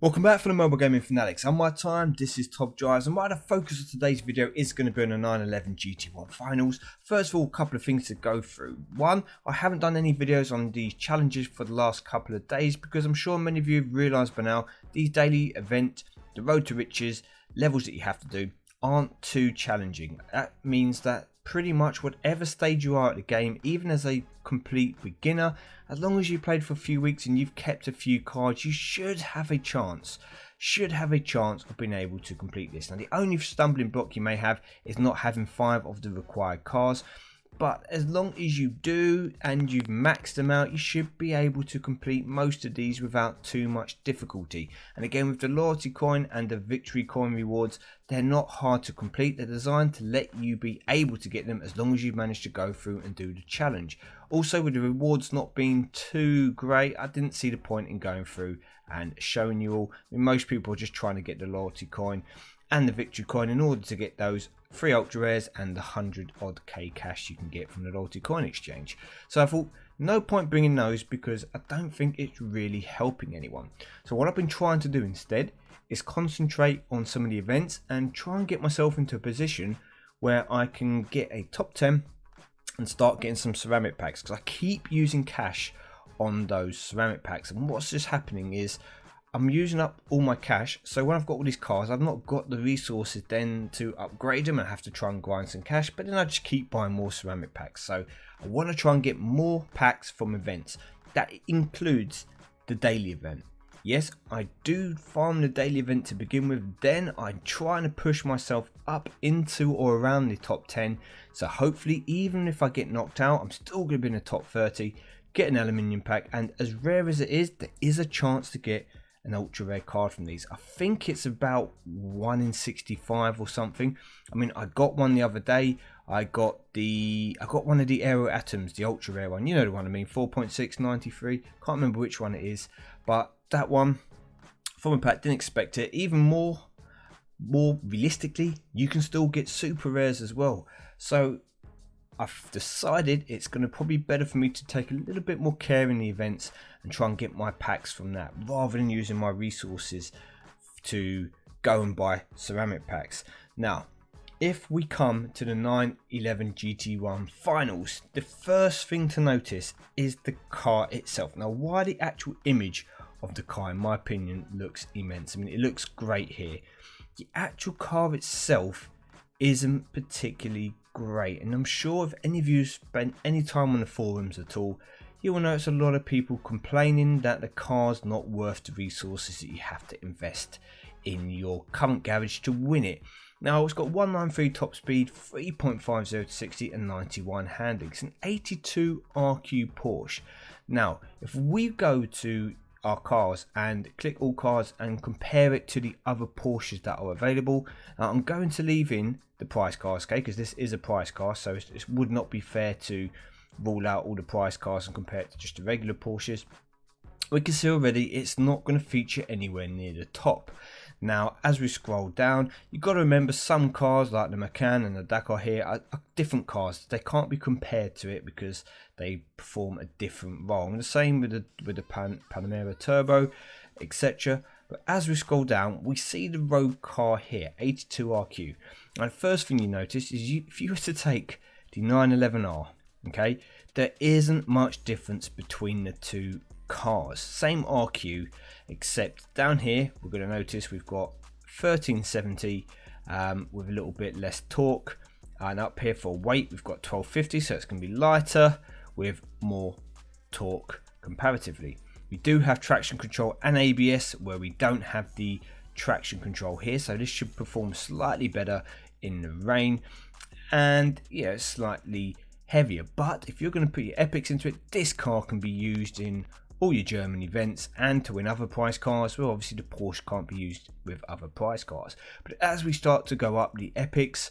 Welcome back for the Mobile Gaming Fanatics. I'm MyTyme, this is Top Drives, and the focus of today's video is going to be on the 911 GT1 finals. First of all, a couple of things to go through. One, I haven't done any videos on these challenges for the last couple of days because I'm sure many of you have realised by now these daily event, the road to riches, levels that you have to do aren't too challenging. That means that pretty much whatever stage you are at the game, even as a complete beginner, as long as you played for a few weeks and you've kept a few cards, you should have a chance of being able to complete this. Now the only stumbling block you may have is not having 5 of the required cards, but as long as you do and you've maxed them out, you should be able to complete most of these without too much difficulty. And again, with the loyalty coin and the victory coin rewards, they're not hard to complete. They're designed to let you be able to get them as long as you manage to go through and do the challenge. Also, with the rewards not being too great, I didn't see the point in going through and showing you all. I mean, most people are just trying to get the loyalty coin and the victory coin in order to get those 3 ultra rares and the 100 odd K cash you can get from the loyalty coin exchange. So I thought no point bringing those because I don't think it's really helping anyone. So what I've been trying to do instead is concentrate on some of the events and try and get myself into a position where I can get a top 10 and start getting some ceramic packs, because I keep using cash on those ceramic packs, and what's just happening is I'm using up all my cash. So when I've got all these cars, I've not got the resources then to upgrade them. I have to try and grind some cash, but then I just keep buying more ceramic packs. So I want to try and get more packs from events. That includes the daily event. Yes, I do farm the daily event to begin with, then I'm trying to push myself up into or around the top 10. So hopefully, even if I get knocked out, I'm still going to be in the top 30, get an aluminium pack, and as rare as it is, there is a chance to get an ultra rare card from these. I think it's about 1 in 65 or something. I mean, I got one the other day. I got one of the Aero Atoms, the ultra rare one. You know the one I mean, 4.693. Can't remember which one it is, but that one from a pack, didn't expect it. Even more realistically, you can still get super rares as well. So I've decided it's going to probably be better for me to take a little bit more care in the events and try and get my packs from that, rather than using my resources to go and buy ceramic packs. Now, if we come to the 911 GT1 finals, the first thing to notice is the car itself. Now, why the actual image of the car, in my opinion, looks immense. I mean, it looks great here. The actual car itself isn't particularly great, and I'm sure if any of you spent any time on the forums at all, you will notice a lot of people complaining that the car's not worth the resources that you have to invest in your current garage to win it. Now, it's got 193 top speed, 3.50 to 60 and 91 handling. It's an 82 RQ Porsche. Now, if we go to our cars and click all cars and compare it to the other Porsches that are available, I'm going to leave in the price cars, okay, because this is a price car, so it would not be fair to rule out all the price cars and compare it to just the regular Porsches. We can see already it's not going to feature anywhere near the top. Now, as we scroll down, you've got to remember some cars like the Macan and the Dakar here are different cars. They can't be compared to it because they perform a different role. And the same with the Panamera Turbo, etc. But as we scroll down, we see the road car here, 82 RQ. And the first thing you notice is if you were to take the 911R, okay, there isn't much difference between the two cars. Same RQ, except down here we're going to notice we've got 1370 with a little bit less torque, and up here for weight we've got 1250, so it's going to be lighter with more torque comparatively. We do have traction control and ABS, where we don't have the traction control here, so this should perform slightly better in the rain, and yeah, slightly heavier. But if you're going to put your epics into it, this car can be used in all your German events and to win other prize cars. Well, obviously the Porsche can't be used with other prize cars, but as we start to go up the epics,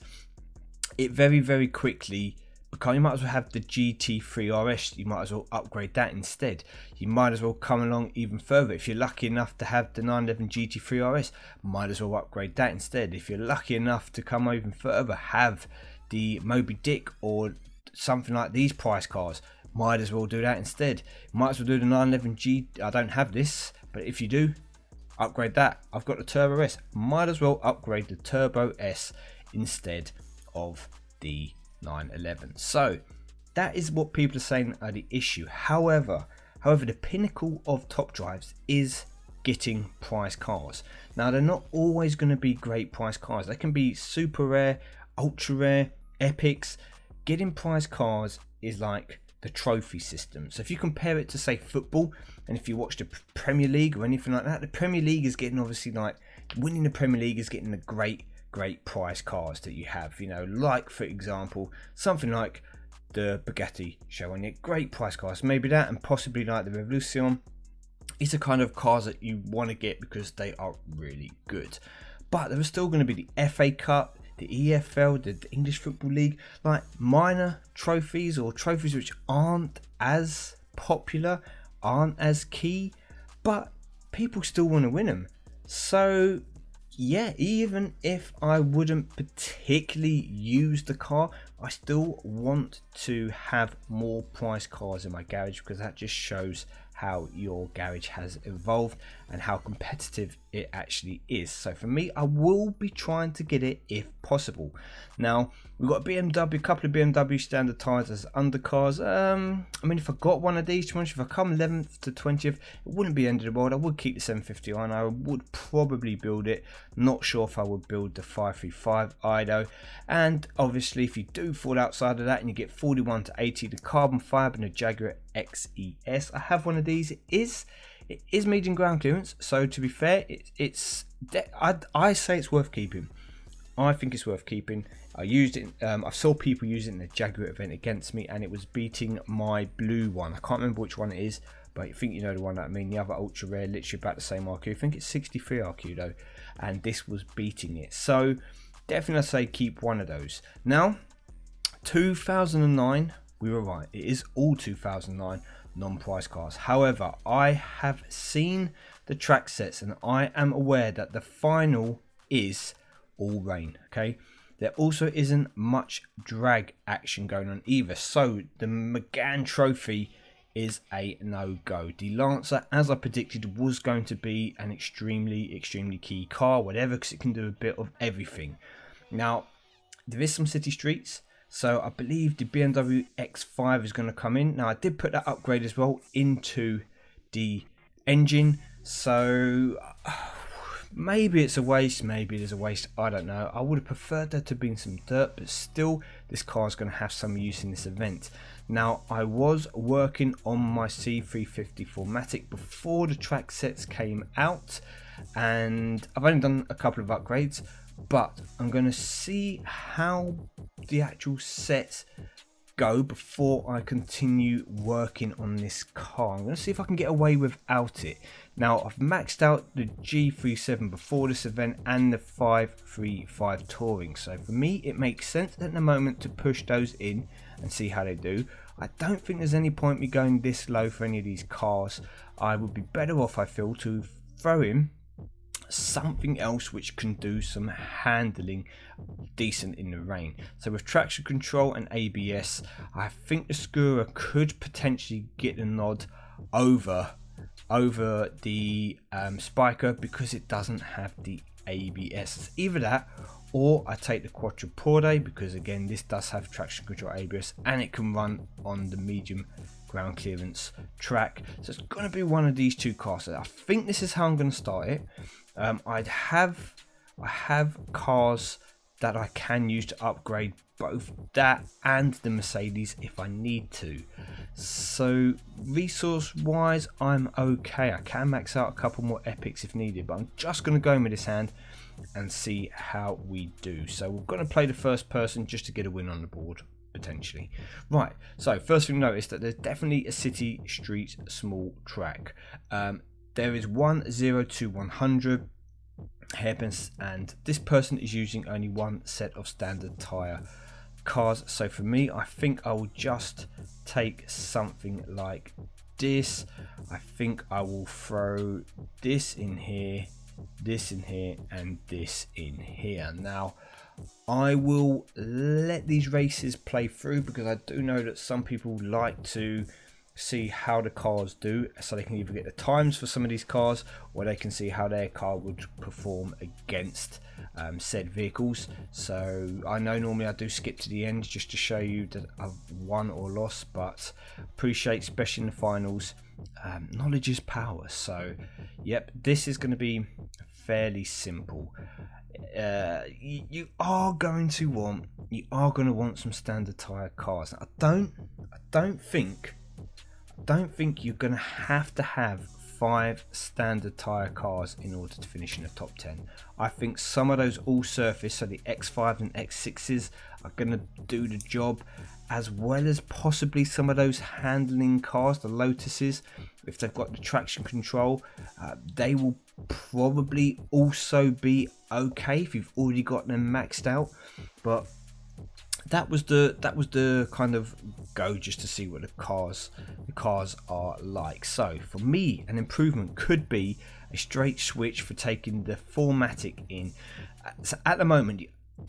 it very quickly you might as well have the GT3 RS. You might as well upgrade that instead. You might as well come along even further. If you're lucky enough to have the 911 GT3 RS, might as well upgrade that instead. If you're lucky enough to come even further, have the Moby Dick or something like these price cars, might as well do that instead. Might as well do the 911 G. I don't have this, but if you do, upgrade that. I've got the Turbo S, might as well upgrade the Turbo S instead of the 911. So that is what people are saying are the issue. However, the pinnacle of top drives is getting prize cars. Now, they're not always going to be great prize cars. They can be super rare, ultra rare, epics. Getting prize cars is like the trophy system. So if you compare it to, say, football, and if you watch the Premier League or anything like that, the Premier League is getting, obviously, like winning the Premier League is getting the great prize cars that you have. You know, like for example, something like the Bugatti Chiron, great price cars. Maybe that, and possibly like the Revolution. It's the kind of cars that you want to get because they are really good. But there is still going to be the FA Cup, the EFL, the English Football League, like minor trophies or trophies which aren't as popular, aren't as key, but people still want to win them. So yeah, even if I wouldn't particularly use the car, I still want to have more prize cars in my garage, because that just shows how your garage has evolved and how competitive it actually is. So for me, I will be trying to get it if possible. Now, we've got a couple of BMW standard tyres as undercars. I mean, if I got one of these, if I come 11th to 20th, it wouldn't be the end of the world. I would keep the 750 on. I would probably build it. Not sure if I would build the 535 though. And obviously, if you do fall outside of that and you get 41 to 80, the carbon fibre and the Jaguar XES. I have one of these. It is medium ground clearance, so to be fair, I say it's worth keeping. I think it's worth keeping. I used it. I saw people use it in the Jaguar event against me, and it was beating my blue one. I can't remember which one it is, but I think you know the one that I mean. The other ultra rare, literally about the same RQ. I think it's 63 RQ though, and this was beating it. So definitely, I say keep one of those. Now, 2009. We were right. It is all 2009 non-price cars. However, I have seen the track sets, and I am aware that the final is all rain. Okay, there also isn't much drag action going on either. So the McGann Trophy is a no-go. The Lancer, as I predicted, was going to be an extremely key car, whatever, because it can do a bit of everything. Now, there is some city streets. So I believe the BMW X5 is going to come in. Now, I did put that upgrade as well into the engine. So maybe it's a waste. Maybe it is a waste. I don't know. I would have preferred there to have been some dirt. But still, this car is going to have some use in this event. Now, I was working on my C350 4MATIC before the track sets came out. And I've only done a couple of upgrades. But I'm going to see how the actual sets go before I continue working on this car. I'm going to see if I can get away without it. Now, I've maxed out the G37 before this event and the 535 Touring. So for me, it makes sense at the moment to push those in and see how they do. I don't think there's any point me going this low for any of these cars. I would be better off, I feel, to throw in something else which can do some handling decent in the rain. So with traction control and ABS, I think the Skura could potentially get the nod over the Spiker, because it doesn't have the ABS. It's either that, or I take the Quattroporte, because again, this does have traction control, ABS, and it can run on the medium ground clearance track. So it's going to be one of these two cars. So I think this is how I'm going to start it. I have cars that I can use to upgrade both that and the Mercedes if I need to. So resource wise, I'm okay. I can max out a couple more epics if needed, but I'm just going to go in with this hand and see how we do. So we're going to play the first person just to get a win on the board, potentially. Right, so first thing, notice that there's definitely a city street small track. There is 1 to 100 hairpins, and this person is using only one set of standard tire cars. So for me, I think I will just take something like this. I think I will throw this in here, this in here, and this in here. Now, I will let these races play through, because I do know that some people like to see how the cars do, so they can either get the times for some of these cars, or they can see how their car would perform against said vehicles. So I know normally I do skip to the end just to show you that I've won or lost, but appreciate, especially in the finals, knowledge is power. So yep, this is going to be fairly simple. You are going to want some standard tire cars. I don't think you're going to have 5 standard tire cars in order to finish in the top 10. I think some of those all surface, so the X5 and X6s, are going to do the job, as well as possibly some of those handling cars, the Lotuses, if they've got the traction control. They will probably also be okay if you've already got them maxed out. But that was the kind of go, just to see what the cars are like. So for me, an improvement could be a straight switch for taking the 4MATIC in. So at the moment,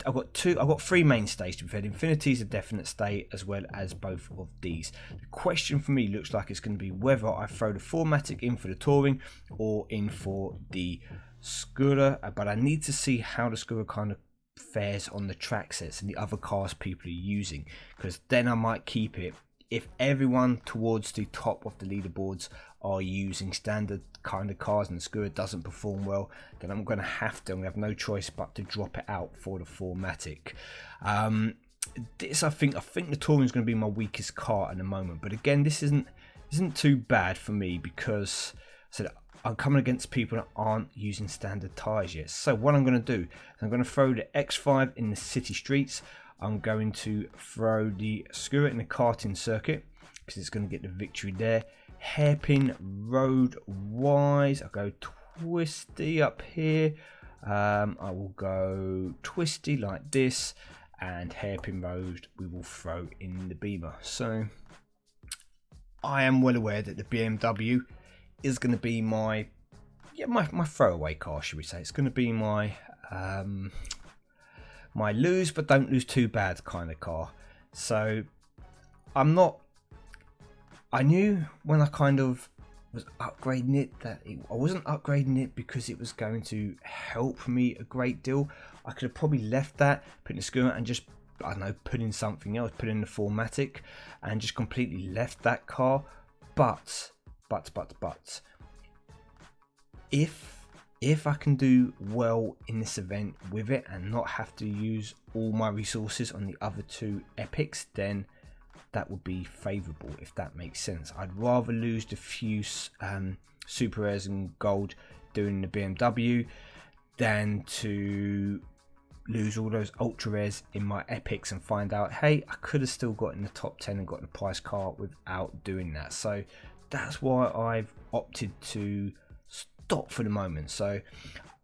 I've got 3 mainstays to be fair. Infinity is a definite stay, as well as both of these. The question for me looks like it's going to be whether I throw the 4MATIC in for the touring or in for the scooter, but I need to see how the scooter kind of fares on the track sets and the other cars people are using, because then I might keep it. If everyone towards the top of the leaderboards are using standard kind of cars and the scooter doesn't perform well, then I'm going to have no choice but to drop it out for the 4MATIC. This I think the touring is going to be my weakest car at the moment, but again, this isn't too bad for me, because I'm coming against people that aren't using standard tyres yet. So what I'm going to do is I'm going to throw the X5 in the city streets. I'm going to throw the scooter in the karting circuit, because it's going to get the victory there. Hairpin road wise, I'll go twisty up here. I will go twisty like this, and hairpin road we will throw in the Beamer. So I am well aware that the BMW is going to be my throwaway car, should we say. It's going to be my my lose but don't lose too bad kind of car. So I knew when I kind of was upgrading it that I wasn't upgrading it because it was going to help me a great deal. I could have probably left that, put in the scooter, and just, I don't know, put in something else, put in the 4MATIC, and just completely left that car. But if I can do well in this event with it and not have to use all my resources on the other 2 epics, then that would be favourable, if that makes sense. I'd rather lose the few super rares and gold doing the BMW than to lose all those ultra rares in my epics and find out, hey, I could have still got in the top 10 and got the prize car without doing that. So that's why I've opted to stop for the moment. So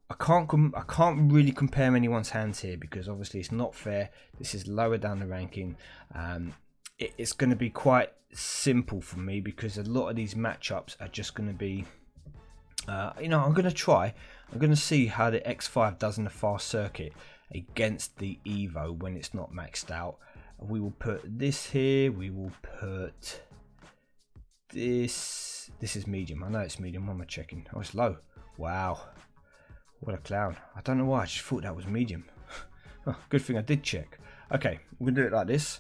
I can't really compare anyone's hands here, because obviously it's not fair. This is lower down the ranking. It's going to be quite simple for me, because a lot of these matchups are just going to be, I'm going to see how the X5 does in the fast circuit against the Evo when it's not maxed out. We will put this here. We will put this. This is medium. I know it's medium. What am I checking? Oh, it's low. Wow. What a clown. I don't know why. I just thought that was medium. Oh, good thing I did check. Okay, we're going to do it like this.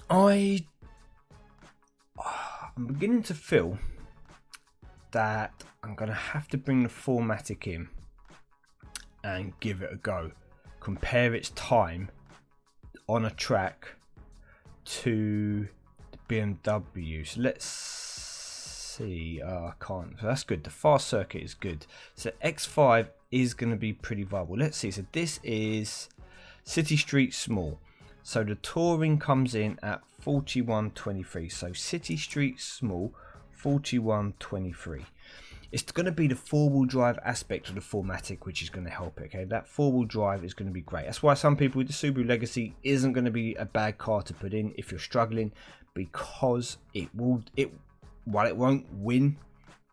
I'm beginning to feel that I'm going to have to bring the 4MATIC in and give it a go. Compare its time on a track to the BMW. So let's see. I can't. So that's good. The fast circuit is good. So X5 is going to be pretty viable. Let's see. So this is City Street Small. So the touring comes in at 41.23. So City Street Small, 41.23. It's going to be the 4-wheel drive aspect of the 4MATIC which is going to help it. Okay, that 4-wheel drive is going to be great. That's why some people with the Subaru Legacy isn't going to be a bad car to put in if you're struggling, because while it won't win,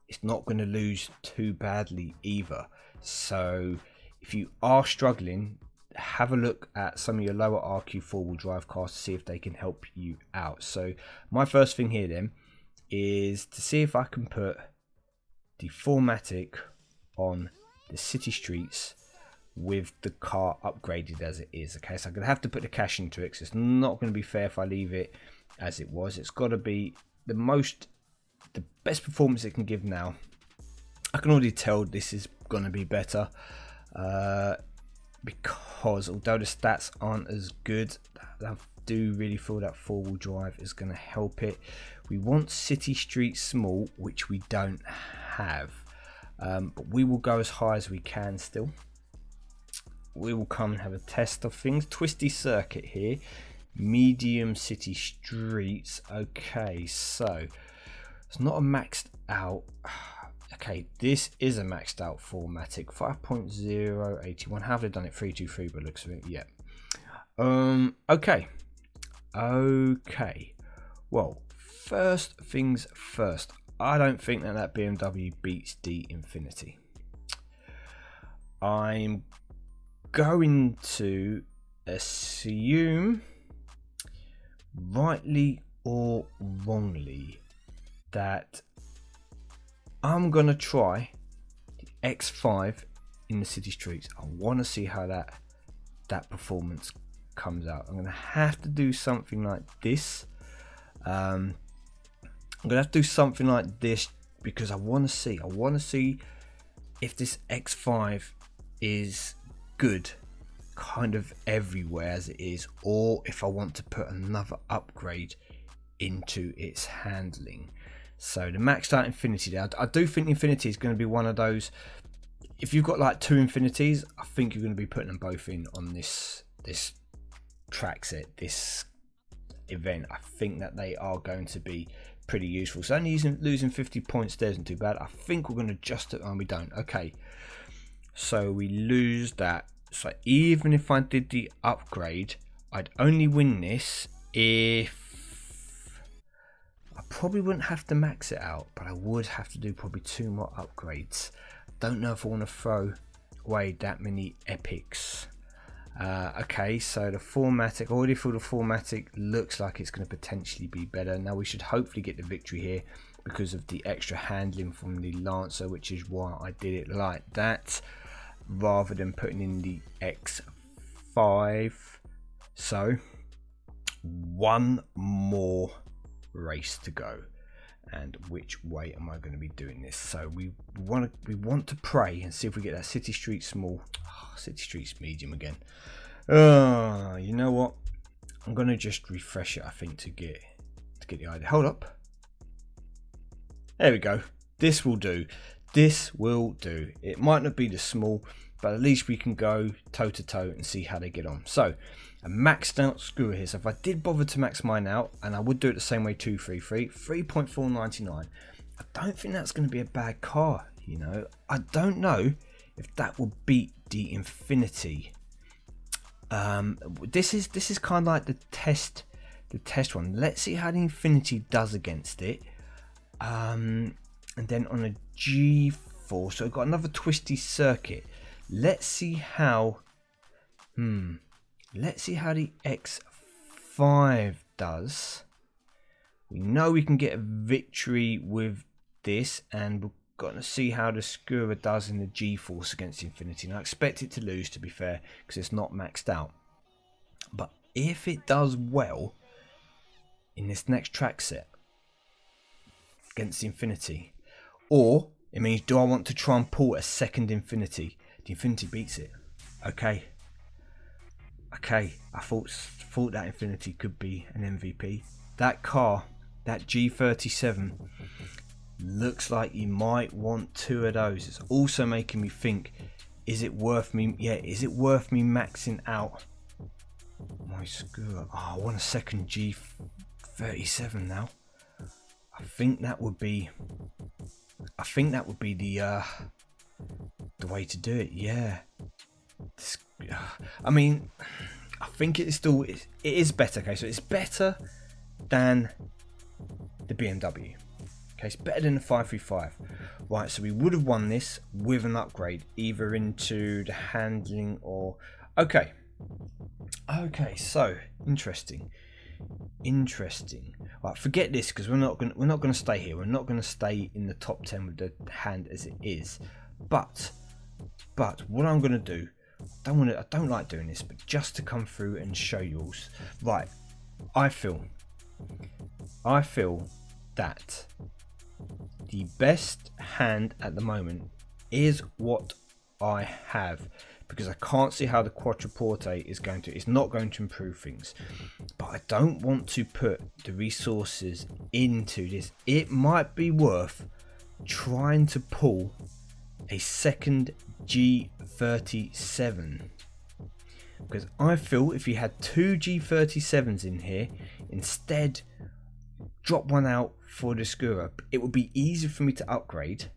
it's not going to lose too badly either. So if you are struggling, have a look at some of your lower RQ four-wheel drive cars to see if they can help you out. So my first thing here then is to see if I can put the 4MATIC on the city streets with the car upgraded as it is. Okay, so I'm gonna have to put the cash into it because it's not going to be fair if I leave it as it was. It's got to be the best performance it can give now. I can already tell this is going to be better because although the stats aren't as good, I do really feel that four-wheel drive is going to help it. We want city street small, which we don't have, but we will go as high as we can still. We will come and have a test of things. Twisty circuit here, medium city streets. Okay, so it's not a maxed out. Okay, this is a maxed out 4MATIC 5.081. How have they done it? 323 by the looks of it. Yeah. Okay. Well, first things first. I don't think that BMW beats the Infinity. I'm going to assume, rightly or wrongly, that I'm gonna try the X5 in the city streets. I want to see how that performance comes out. I'm gonna have to do something like this. I'm gonna have to do something like this because I want to see if this X5 is good kind of everywhere as it is, or if I want to put another upgrade into its handling. So the maxed out Infinity there, I do think the Infinity is going to be one of those. If you've got like two Infinities, I think you're going to be putting them both in on this track set, this event. I think that they are going to be pretty useful. So only losing 50 points there isn't too bad. I think we're going to adjust it, and we don't. Okay, so we lose that. So even if I did the upgrade, I'd only win this if I probably wouldn't have to max it out, but I would have to do probably 2 more upgrades. Don't know if I want to throw away that many epics. Okay, so the 4MATIC, I already feel the 4MATIC looks like it's going to potentially be better. Now we should hopefully get the victory here because of the extra handling from the Lancer, which is why I did it like that rather than putting in the X5. So one more race to go, and which way am I going to be doing this? So we want to pray and see if we get that city street small. City streets medium again. You know what, I'm going to just refresh it, I think, to get the idea. Hold up, there we go. This will do. It might not be the small, but at least we can go toe to toe and see how they get on. So a maxed out screwer here. So if I did bother to max mine out, and I would do it the same way, 233, 3.499. I don't think that's going to be a bad car. You know, I don't know if that will beat the Infinity. This is kind of like the test one. Let's see how the Infinity does against it. And then on a G4, so we've got another twisty circuit. Let's see how the X5 does. We know we can get a victory with this, and we're going to see how the Skura does in the G-Force against Infinity. And I expect it to lose, to be fair, because it's not maxed out. But if it does well in this next track set against the Infinity, or it means, do I want to try and pull a second Infinity? The Infinity beats it. Okay, I thought that Infinity could be an MVP. That car, that G37, looks like you might want 2 of those. It's also making me think, is it worth me maxing out my Skura? Oh, I want a second G37 now. I think that would be the way to do it. Yeah. I mean, I think it is better. Okay, so it's better than the BMW. Okay, it's better than the 535. Right, so we would have won this with an upgrade, either into the handling or... Okay, Okay, so interesting. Right, forget this because we're not gonna stay here. We're not gonna stay in the top 10 with the hand as it is. But what I'm gonna do, I don't like doing this, but just to come through and show you all. Right, I feel that the best hand at the moment is what I have, because I can't see how the Quattroporte is going to, it's not going to improve things. But I don't want to put the resources into this. It might be worth trying to pull a second G37, because I feel if you had two G37s in here, instead drop one out for the Skura, it would be easier for me to upgrade.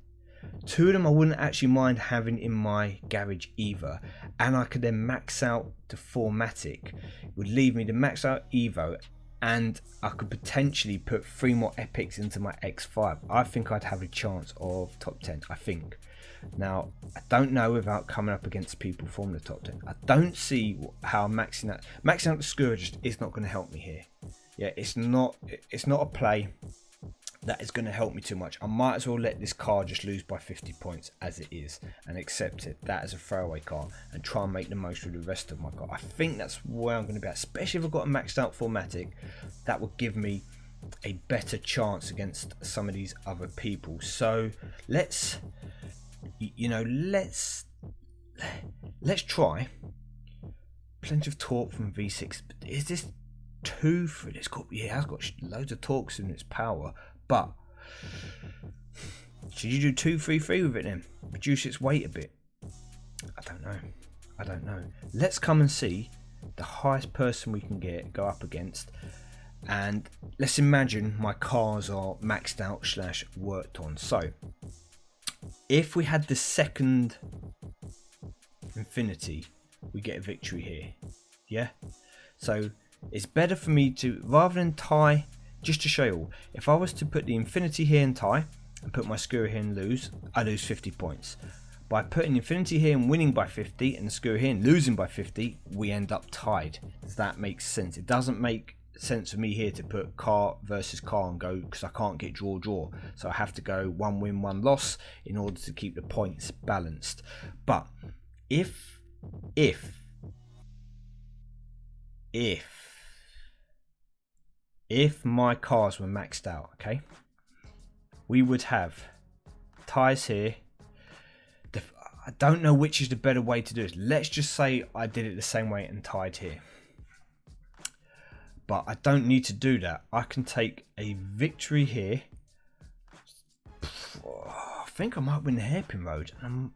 Two of them I wouldn't actually mind having in my garage either, and I could then max out the 4matic. It would leave me to max out Evo, and I could potentially put 3 more epics into my X5. I think I'd have a chance of top 10, I think. Now, I don't know without coming up against people from the top 10. I don't see how maxing out the Skura just is not going to help me here. Yeah, it's not a play that is going to help me too much. I might as well let this car just lose by 50 points as it is and accept it, that as a throwaway car, and try and make the most of the rest of my car. I think that's where I'm going to be at, especially if I've got a maxed out 4matic. That would give me a better chance against some of these other people. So let's try. Plenty of torque from V6. Is this too free? It's got, yeah, it's got loads of torques in its power. But should you do 233 with it then? Reduce its weight a bit? I don't know. Let's come and see the highest person we can go up against, and let's imagine my cars are maxed out / worked on. So if we had the second Infinity, we get a victory here. Yeah, so it's better for me to, rather than tie, just to show you all, if I was to put the Infinity here and tie, and put my Skura here and lose, I lose 50 points. By putting Infinity here and winning by 50, and the Skura here and losing by 50, we end up tied. Does that make sense? It doesn't make sense for me here to put car versus car and go, because I can't get draw. So I have to go 1 win, 1 loss in order to keep the points balanced. But if my cars were maxed out, okay, we would have ties here. I don't know which is the better way to do it. Let's just say I did it the same way and tied here. But I don't need to do that. I can take a victory here. I think I might win the hairpin road. I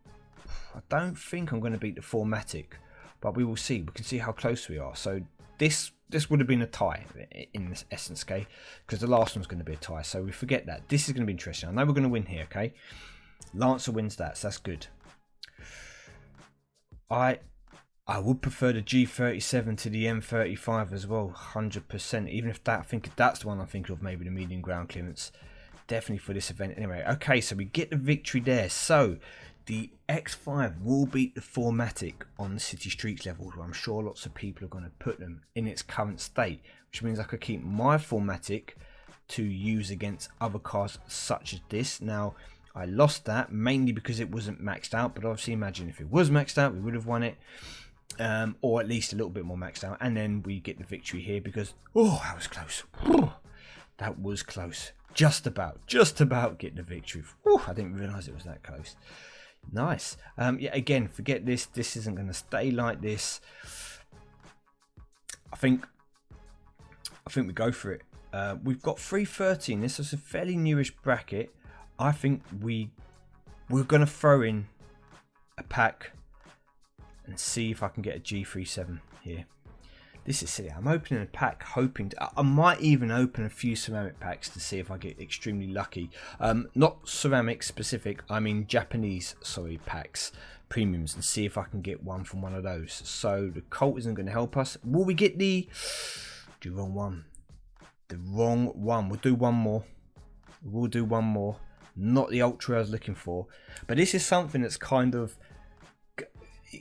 don't think I'm going to beat the 4matic, but we will see. We can see how close we are. So this would have been a tie in this essence, okay? Because the last one's going to be a tie, so we forget that. This is going to be interesting. I know we're going to win here, okay? Lancer wins that, so that's good. I would prefer the G37 to the M35 as well, 100%. Even if that, I think that's the one I'm thinking of, maybe the medium ground clearance. Definitely for this event. Anyway, okay, so we get the victory there. So the X5 will beat the 4matic on the city streets levels, where I'm sure lots of people are going to put them in its current state, which means I could keep my 4matic to use against other cars such as this. Now, I lost that mainly because it wasn't maxed out, but obviously imagine if it was maxed out, we would have won it, or at least a little bit more maxed out, and then we get the victory here because, oh, that was close. That was close. Just about getting the victory. I didn't realise it was that close. Nice. Yeah, again, forget this. This isn't going to stay like this. I think we go for it. We've got 313. This is a fairly newish bracket. I think we're going to throw in a pack and see if I can get a G37 here. This is silly. I'm opening a pack hoping to, I might even open a few ceramic packs to see if I get extremely lucky. Not ceramic specific, I mean Japanese, sorry, packs, premiums, and see if I can get one from one of those. So the Colt isn't going to help us. Will we get the wrong one? The wrong one. We'll do one more. We'll do one more. Not the Ultra I was looking for. But this is something that's kind of,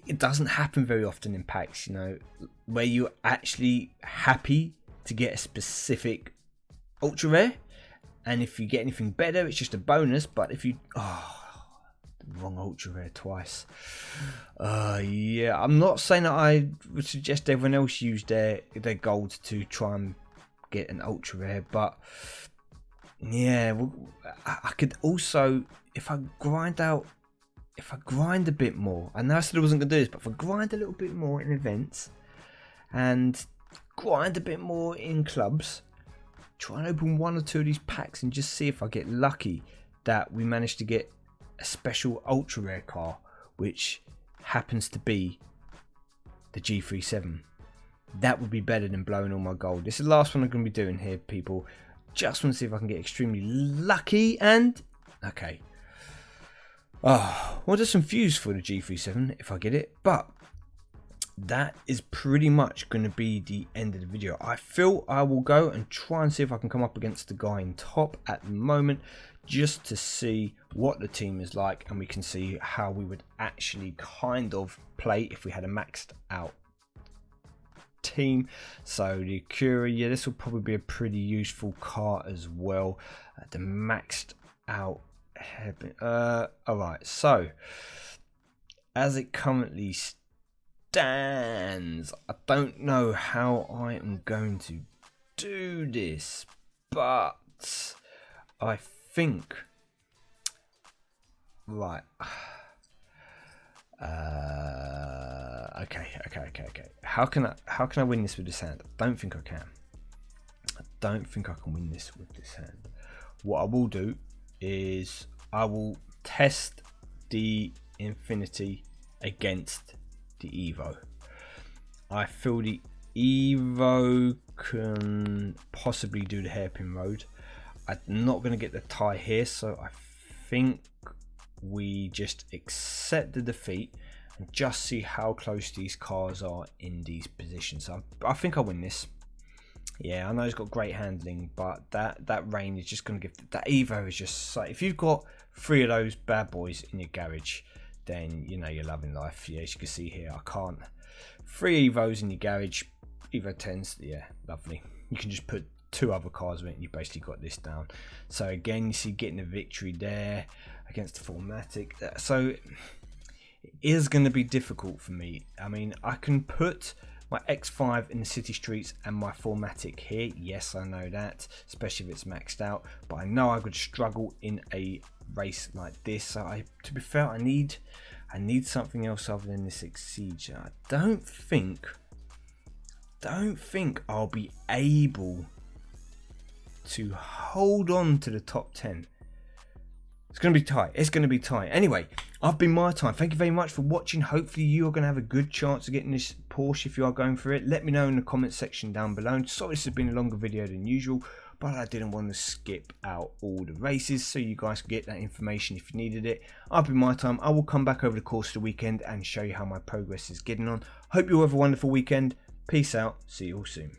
it doesn't happen very often in packs, you know, where you're actually happy to get a specific ultra rare, and if you get anything better, it's just a bonus. But if you the wrong ultra rare twice, yeah, I'm not saying that I would suggest everyone else use their gold to try and get an ultra rare, but yeah, well, I could also, if I grind a bit more, I know I said I wasn't going to do this, but if I grind a little bit more in events and grind a bit more in clubs, try and open 1 or 2 of these packs and just see if I get lucky that we manage to get a special ultra rare car, which happens to be the GT1. That would be better than blowing all my gold. This is the last one I'm going to be doing here, people. Just want to see if I can get extremely lucky. And okay, well, there's some fuse for the GT1 if I get it, but that is pretty much going to be the end of the video. I feel I will go and try and see if I can come up against the guy in top at the moment, just to see what the team is like, and we can see how we would actually kind of play if we had a maxed out team. So the Acura, yeah, this will probably be a pretty useful car as well. The maxed out alright, so as it currently stands, I don't know how I am going to do this, but I think right. Okay. How can I win this with this hand? I don't think I can. I don't think I can win this with this hand. What I will do is I will test the Infinity against the Evo. I feel the Evo can possibly do the hairpin road. I'm not going to get the tie here, so I think we just accept the defeat and just see how close these cars are in these positions. So I think I win this. Yeah, I know he's got great handling, but that rain is just going to give that Evo is just so, if you've got 3 of those bad boys in your garage, then you know you're loving life. Yeah, as you can see here, I can't. 3 Evos in your garage, Evo 10s, yeah, lovely. You can just put 2 other cars in it and you basically got this down. So again, you see getting a victory there against the 4MATIC. So it is going to be difficult for me. I mean, I can put my X5 in the city streets and my 4MATIC here. Yes, I know that, especially if it's maxed out. But I know I could struggle in a race like this. So to be fair, I need something else other than this Exige. I don't think I'll be able to hold on to the top 10. It's going to be tight. It's going to be tight. Anyway, I've been MyTyme. Thank you very much for watching. Hopefully you are going to have a good chance of getting this Porsche if you are going for it. Let me know in the comment section down below. Sorry this has been a longer video than usual, but I didn't want to skip out all the races so you guys can get that information if you needed it. I've been MyTyme. I will come back over the course of the weekend and show you how my progress is getting on. Hope you all have a wonderful weekend. Peace out. See you all soon.